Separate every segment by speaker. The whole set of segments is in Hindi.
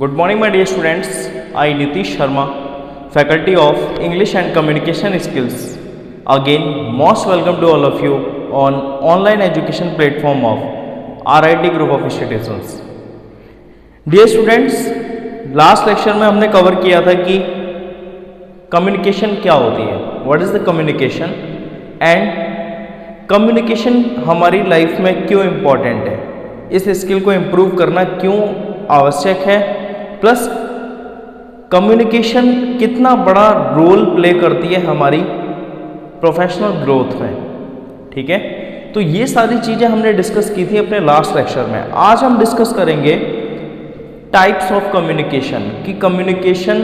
Speaker 1: Good morning, my dear students. I, Nitish Sharma, Faculty of English and Communication Skills. Again, most welcome to all of you on online education platform of RIT Group of Institutions. Dear students, last lecture में हमने कवर किया था कि कम्युनिकेशन क्या होती है, what is the communication and communication हमारी लाइफ में क्यों इम्पॉर्टेंट है, इस स्किल को इम्प्रूव करना क्यों आवश्यक है, प्लस कम्युनिकेशन कितना बड़ा रोल प्ले करती है हमारी प्रोफेशनल ग्रोथ में। ठीक है, तो ये सारी चीज़ें हमने डिस्कस की थी अपने लास्ट लेक्चर में। आज हम डिस्कस करेंगे टाइप्स ऑफ कम्युनिकेशन कि कम्युनिकेशन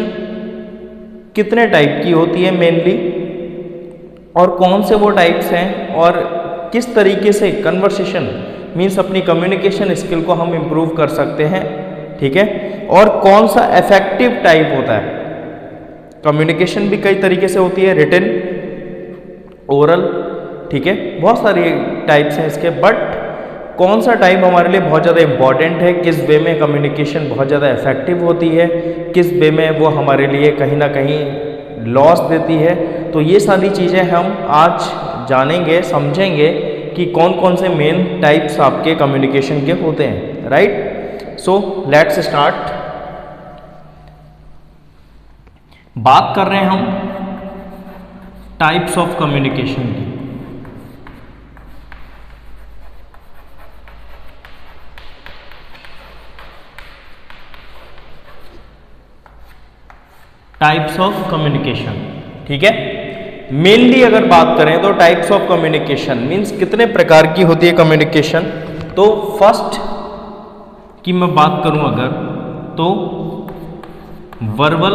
Speaker 1: कितने टाइप की होती है मेनली, और कौन से वो टाइप्स हैं, और किस तरीके से कन्वर्सेशन मीन्स अपनी कम्युनिकेशन स्किल को हम इम्प्रूव कर सकते हैं। ठीक है, और कौन सा इफेक्टिव टाइप होता है। कम्युनिकेशन भी कई तरीके से होती है, रिटन, ओरल, ठीक है, बहुत सारी टाइप्स हैं इसके, बट कौन सा टाइप हमारे लिए बहुत ज़्यादा इम्पॉर्टेंट है, किस वे में कम्युनिकेशन बहुत ज़्यादा इफेक्टिव होती है, किस वे में वो हमारे लिए कहीं ना कहीं लॉस देती है। तो ये सारी चीज़ें हम आज जानेंगे, समझेंगे कि कौन कौन से मेन टाइप्स आपके कम्युनिकेशन के होते हैं। Right, so let's start. बात कर रहे हैं हम टाइप्स ऑफ कम्युनिकेशन की। टाइप्स ऑफ कम्युनिकेशन, ठीक है, मेनली अगर बात करें तो टाइप्स ऑफ कम्युनिकेशन मीन्स कितने प्रकार की होती है कम्युनिकेशन। तो फर्स्ट की मैं बात करूं अगर, तो verbal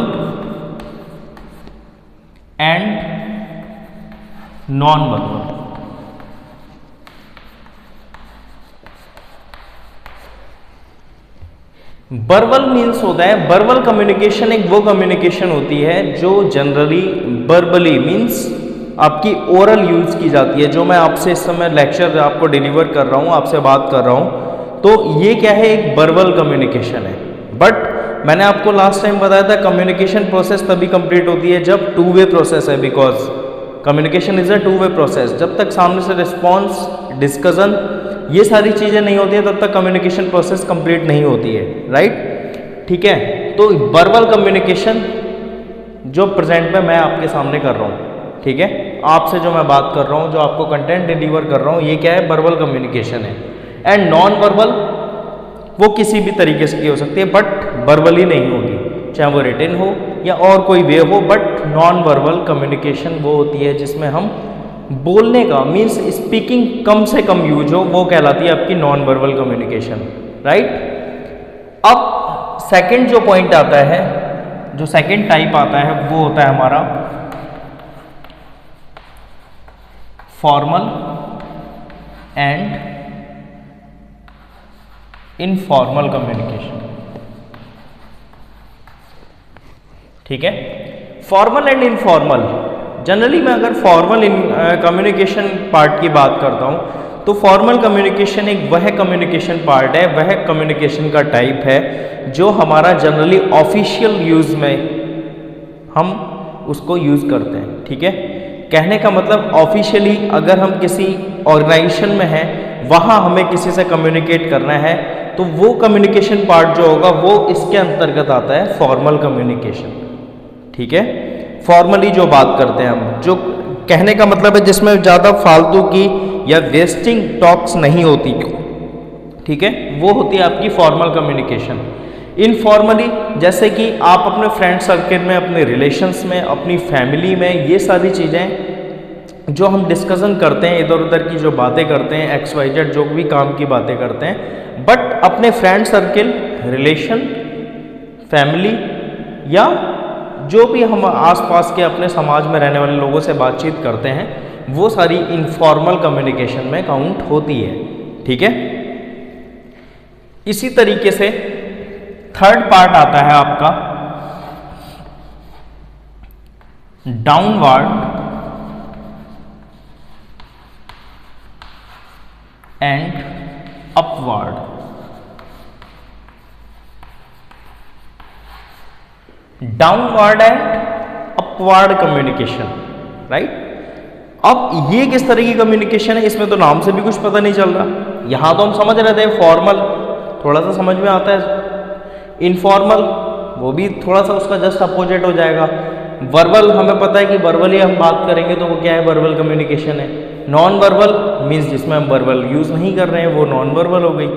Speaker 1: and non verbal. Verbal means होता है, वर्बल कम्युनिकेशन एक वो कम्युनिकेशन होती है जो जनरली वर्बली मीन्स आपकी ओरल यूज की जाती है। जो मैं आपसे इस समय लेक्चर आपको डिलीवर कर रहा हूँ, आपसे बात कर रहा हूँ, तो ये क्या है, एक वर्बल कम्युनिकेशन है। बट मैंने आपको लास्ट टाइम बताया था कम्युनिकेशन प्रोसेस तभी कंप्लीट होती है जब टू वे प्रोसेस है, because communication is a two way process. जब तक सामने से रिस्पॉन्स, डिस्कशन, ये सारी चीज़ें नहीं होती है तब तक कम्युनिकेशन प्रोसेस कंप्लीट नहीं होती है। राइट, ठीक है, तो वर्बल कम्युनिकेशन जो प्रेजेंट में मैं आपके सामने कर रहा हूँ, ठीक है, आपसे जो मैं बात कर रहा हूँ, जो आपको कंटेंट डिलीवर कर रहा हूँ, ये क्या है, वर्बल कम्युनिकेशन है। एंड नॉन वर्बल वो किसी भी तरीके से की हो सकती है, बट वर्बली नहीं होगी, चाहे वो रिटन हो या और कोई वे हो। बट नॉन वर्बल कम्युनिकेशन वो होती है जिसमें हम बोलने का मीन्स स्पीकिंग कम से कम यूज हो, वो कहलाती है आपकी नॉन वर्बल कम्युनिकेशन। राइट, अब सेकंड जो पॉइंट आता है, जो सेकंड टाइप आता है, वो होता है हमारा फॉर्मल एंड इनफॉर्मल कम्युनिकेशन। ठीक है, फॉर्मल एंड इनफॉर्मल, जनरली मैं अगर फॉर्मल कम्युनिकेशन पार्ट की बात करता हूँ तो फॉर्मल कम्युनिकेशन एक वह कम्युनिकेशन पार्ट है, वह कम्युनिकेशन का टाइप है जो हमारा जनरली ऑफिशियल यूज़ में हम उसको यूज़ करते हैं। ठीक है, कहने का मतलब ऑफिशियली अगर हम किसी ऑर्गेनाइजेशन में हैं, वहाँ हमें किसी से कम्युनिकेट करना है, तो वो कम्युनिकेशन पार्ट जो होगा वो इसके अंतर्गत आता है फॉर्मल कम्युनिकेशन। ठीक है, फॉर्मली जो बात करते हैं हम, जो कहने का मतलब है जिसमें ज़्यादा फालतू की या वेस्टिंग टॉक्स नहीं होती, ठीक है, वो होती है आपकी फॉर्मल कम्युनिकेशन। इनफॉर्मली जैसे कि आप अपने फ्रेंड सर्कल में, अपने रिलेशंस में, अपनी फैमिली में, ये सारी चीज़ें जो हम डिस्कशन करते हैं, इधर उधर की जो बातें करते हैं, XYZ जो भी काम की बातें करते हैं, बट अपने फ्रेंड सर्कल, रिलेशन, फैमिली या जो भी हम आसपास के अपने समाज में रहने वाले लोगों से बातचीत करते हैं, वो सारी इनफॉर्मल कम्युनिकेशन में काउंट होती है। ठीक है, इसी तरीके से थर्ड पार्ट आता है आपका downward and upward. Downward and upward communication, right. अब ये किस तरह की कम्युनिकेशन है, इसमें तो नाम से भी कुछ पता नहीं चल रहा। यहाँ तो हम समझ रहे थे फॉर्मल, थोड़ा सा समझ में आता है, इनफॉर्मल वो भी थोड़ा सा उसका जस्ट अपोजिट हो जाएगा। वर्बल हमें पता है कि वर्बली हम बात करेंगे तो वो क्या है, वर्बल कम्युनिकेशन है। नॉन वर्बल मीन्स जिसमें हम वर्बल यूज़ नहीं कर रहे हैं वो नॉन वर्बल हो गई।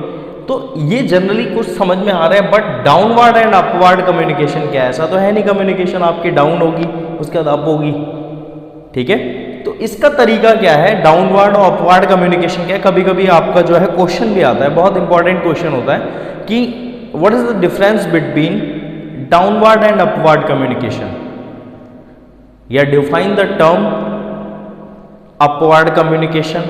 Speaker 1: तो ये जनरली कुछ समझ में आ रहा है, but downward and upward communication क्या है, ऐसा तो है नहीं कम्युनिकेशन आपकी डाउन होगी उसके बाद अप होगी, ठीक है। तो इसका तरीका क्या है, डाउनवर्ड और अपवर्ड कम्युनिकेशन क्या है। कभी कभी आपका जो है क्वेश्चन भी आता है, बहुत इंपॉर्टेंट क्वेश्चन होता है कि what is the difference between downward and upward communication, या define the term upward communication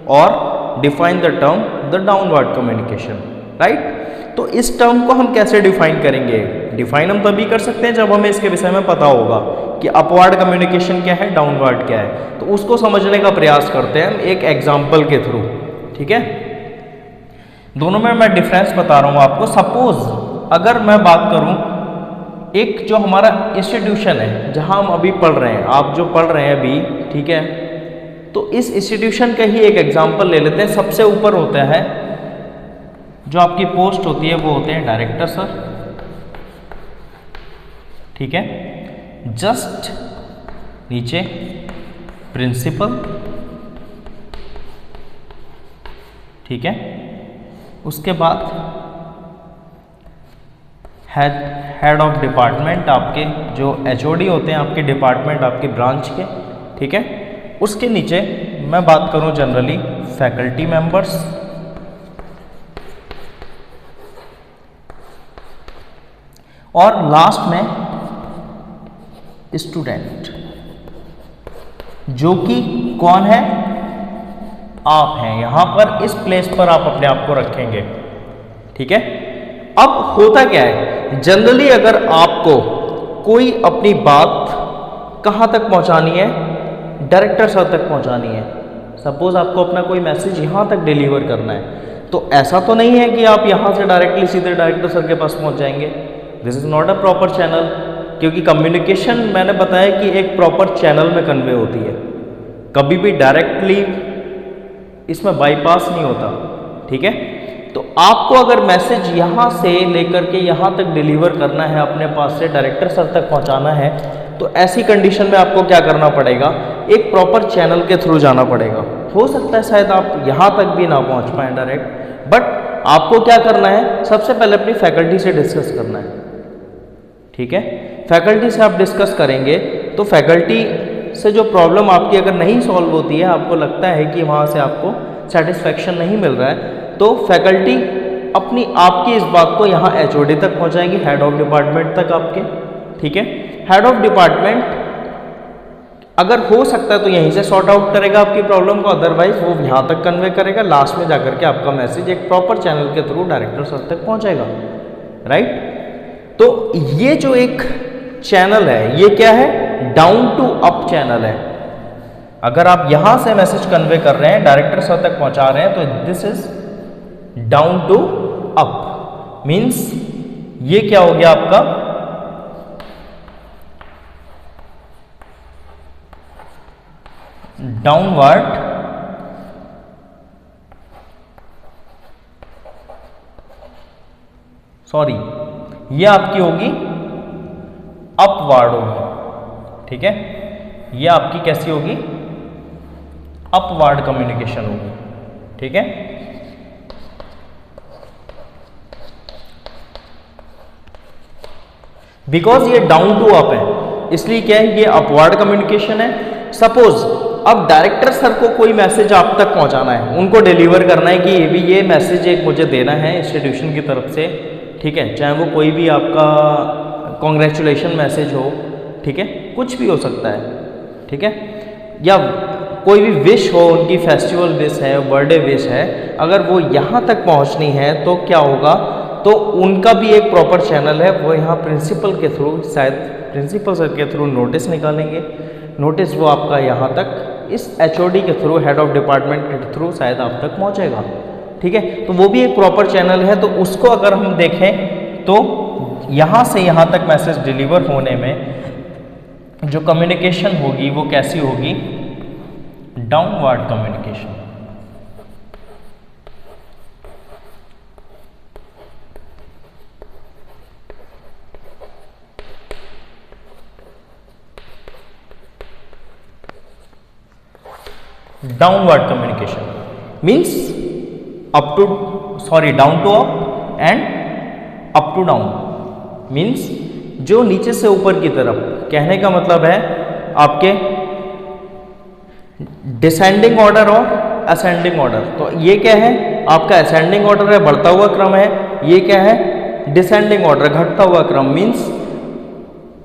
Speaker 1: और define the term the downward communication, right. तो इस टर्म को हम कैसे डिफाइन करेंगे, डिफाइन हम तभी कर सकते हैं जब हमें इसके विषय में पता होगा कि अपवर्ड कम्युनिकेशन क्या है, डाउनवर्ड क्या है। तो उसको समझने का प्रयास करते हैं हम एक एग्जाम्पल के थ्रू, ठीक है। दोनों में मैं डिफरेंस बता रहा हूँ आपको। सपोज अगर मैं बात करूँ, एक जो हमारा इंस्टीट्यूशन है जहाँ हम अभी पढ़ रहे हैं, आप जो पढ़ रहे हैं अभी, ठीक है, तो इस इंस्टीट्यूशन का ही एक एग्जाम्पल ले लेते हैं। सबसे ऊपर होता है जो आपकी पोस्ट होती है वो होते हैं डायरेक्टर सर, ठीक है। जस्ट नीचे प्रिंसिपल, ठीक है। उसके बाद हेड ऑफ डिपार्टमेंट, आपके जो एचओडी होते हैं आपके डिपार्टमेंट, आपके ब्रांच के, ठीक है। उसके नीचे मैं बात करूं जनरली फैकल्टी मेंबर्स, और लास्ट में स्टूडेंट, जो कि कौन है, आप हैं। यहां पर इस प्लेस पर आप अपने आप को रखेंगे, ठीक है। अब होता क्या है, जनरली अगर आपको कोई अपनी बात कहां तक पहुंचानी है, डायरेक्टर सर तक पहुंचानी है। सपोज आपको अपना कोई मैसेज यहां तक डिलीवर करना है, तो ऐसा तो नहीं है कि आप यहां से डायरेक्टली सीधे डायरेक्टर सर के पास पहुंच जाएंगे। This is not a proper channel, क्योंकि कम्युनिकेशन मैंने बताया कि एक प्रॉपर चैनल में कन्वे होती है, कभी भी डायरेक्टली इसमें बाईपास नहीं होता, ठीक है। तो आपको अगर मैसेज यहाँ से लेकर के यहाँ तक डिलीवर करना है, अपने पास से डायरेक्टर सर तक पहुँचाना है, तो ऐसी कंडीशन में आपको क्या करना पड़ेगा, एक प्रॉपर चैनल के थ्रू जाना पड़ेगा। हो सकता है शायद आप यहाँ तक भी ना पहुँच पाएँ डायरेक्ट, बट आपको क्या करना है, सबसे पहले अपनी फैकल्टी से डिस्कस करना है, ठीक है। फैकल्टी से आप डिस्कस करेंगे तो फैकल्टी से जो प्रॉब्लम आपकी अगर नहीं सॉल्व होती है, आपको लगता है कि वहाँ से आपको सेटिस्फैक्शन नहीं मिल रहा है, तो फैकल्टी अपनी आपकी इस बात को यहाँ एचओडी तक पहुँचाएगी, हेड ऑफ डिपार्टमेंट तक आपके, ठीक है। हेड ऑफ डिपार्टमेंट अगर हो सकता है तो यहीं से सॉर्ट आउट करेगा आपकी प्रॉब्लम को, अदरवाइज वो यहाँ तक कन्वे करेगा, लास्ट में जाकर के आपका मैसेज एक प्रॉपर चैनल के थ्रू डायरेक्टर सर तक पहुँचेगा, राइट। तो ये जो एक चैनल है ये क्या है, डाउन टू अप चैनल है। अगर आप यहां से मैसेज कन्वे कर रहे हैं, डायरेक्टर सर तक पहुंचा रहे हैं, तो this is down to up, means ये क्या हो गया आपका डाउनवर्ड सॉरी, ये आपकी होगी अपवर्ड होगी, ठीक है। ये आपकी कैसी होगी, अपवर्ड कम्युनिकेशन होगी, ठीक है। बिकॉज ये डाउन टू अप है, इसलिए क्या है, ये अपवर्ड कम्युनिकेशन है। सपोज अब डायरेक्टर सर को कोई मैसेज आप तक पहुंचाना है, उनको डिलीवर करना है कि ये मैसेज एक मुझे देना है इंस्टीट्यूशन की तरफ से, ठीक है। चाहे वो कोई भी आपका कॉन्ग्रेचुलेशन मैसेज हो, ठीक है, कुछ भी हो सकता है, ठीक है, या कोई भी विश हो, उनकी फेस्टिवल विश है, बर्थडे विश है, अगर वो यहाँ तक पहुँचनी है तो क्या होगा, तो उनका भी एक प्रॉपर चैनल है, वो यहाँ प्रिंसिपल के थ्रू, शायद प्रिंसिपल सर के थ्रू नोटिस निकालेंगे, नोटिस वो आपका यहाँ तक इस एचओडी के थ्रू, हेड ऑफ डिपार्टमेंट के थ्रू शायद आप तक पहुँचेगा, ठीक है। तो वो भी एक प्रॉपर चैनल है, तो उसको अगर हम देखें तो यहाँ से यहाँ तक मैसेज डिलीवर होने में जो कम्युनिकेशन होगी वो कैसी होगी, downward communication. Downward communication means down to up and up to down, means जो नीचे से ऊपर की तरफ, कहने का मतलब है आपके डिसेंडिंग ऑर्डर और असेंडिंग ऑर्डर। तो ये क्या है, आपका असेंडिंग ऑर्डर है, बढ़ता हुआ क्रम है, ये क्या है, डिसेंडिंग ऑर्डर, घटता हुआ क्रम। मीन्स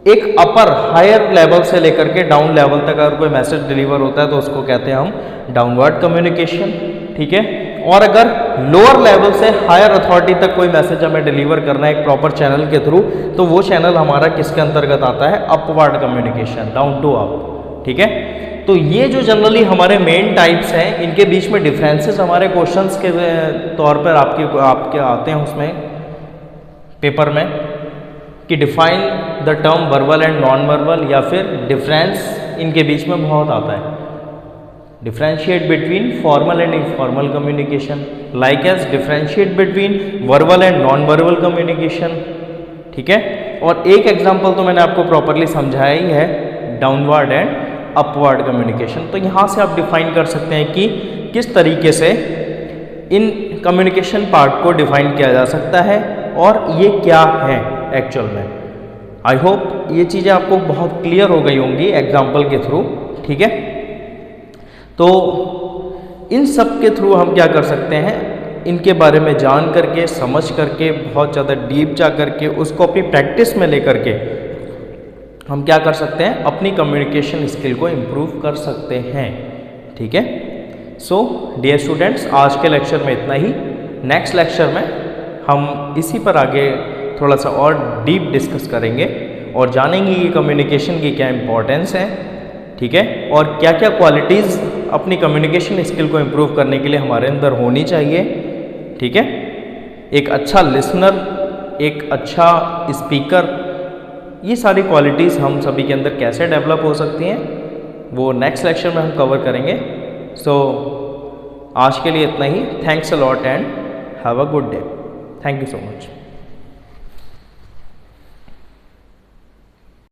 Speaker 1: एक अपर हायर लेवल से लेकर के डाउन लेवल तक अगर कोई मैसेज डिलीवर होता है तो उसको कहते हैं हम डाउनवर्ड कम्युनिकेशन, ठीक है। और अगर लोअर लेवल से हायर अथॉरिटी तक कोई मैसेज हमें डिलीवर करना है एक प्रॉपर चैनल के थ्रू, तो वो चैनल हमारा किसके अंतर्गत आता है, upward communication, down to up, ठीक है। तो ये जो जनरली हमारे मेन टाइप्स हैं, इनके बीच में डिफरेंसेस हमारे क्वेश्चंस के तौर पर आपके आते हैं उसमें पेपर में, कि define the term verbal and non verbal, या फिर डिफरेंस इनके बीच में बहुत आता है, differentiate between formal and informal communication, like as differentiate between verbal and non verbal communication, ठीक है। और एक एग्जांपल तो मैंने आपको प्रॉपरली समझाया ही है, डाउनवर्ड एंड अपवर्ड कम्युनिकेशन। तो यहाँ से आप डिफाइन कर सकते हैं कि किस तरीके से इन कम्युनिकेशन पार्ट को डिफाइन किया जा सकता है और ये क्या है एक्चुअल में। आई होप ये चीज़ें आपको बहुत क्लियर हो गई होंगी एग्जाम्पल के थ्रू, ठीक है। तो इन सब के थ्रू हम क्या कर सकते हैं, इनके बारे में जान करके, समझ करके, बहुत ज़्यादा डीप जा करके, उसको अपनी प्रैक्टिस में लेकर के हम क्या कर सकते हैं, अपनी कम्युनिकेशन स्किल को इम्प्रूव कर सकते हैं, ठीक है। सो डियर स्टूडेंट्स, आज के लेक्चर में इतना ही। नेक्स्ट लेक्चर में हम इसी पर आगे थोड़ा सा और डीप डिस्कस करेंगे और जानेंगे कि कम्युनिकेशन की क्या इम्पोर्टेंस है, ठीक है, और क्या क्या क्वालिटीज़ अपनी कम्युनिकेशन स्किल को इम्प्रूव करने के लिए हमारे अंदर होनी चाहिए, ठीक है। एक अच्छा लिसनर, एक अच्छा स्पीकर, ये सारी क्वालिटीज़ हम सभी के अंदर कैसे डेवलप हो सकती हैं, वो नेक्स्ट लेक्चर में हम कवर करेंगे। सो आज के लिए इतना ही। Thanks a lot and have a good day. Thank you so much.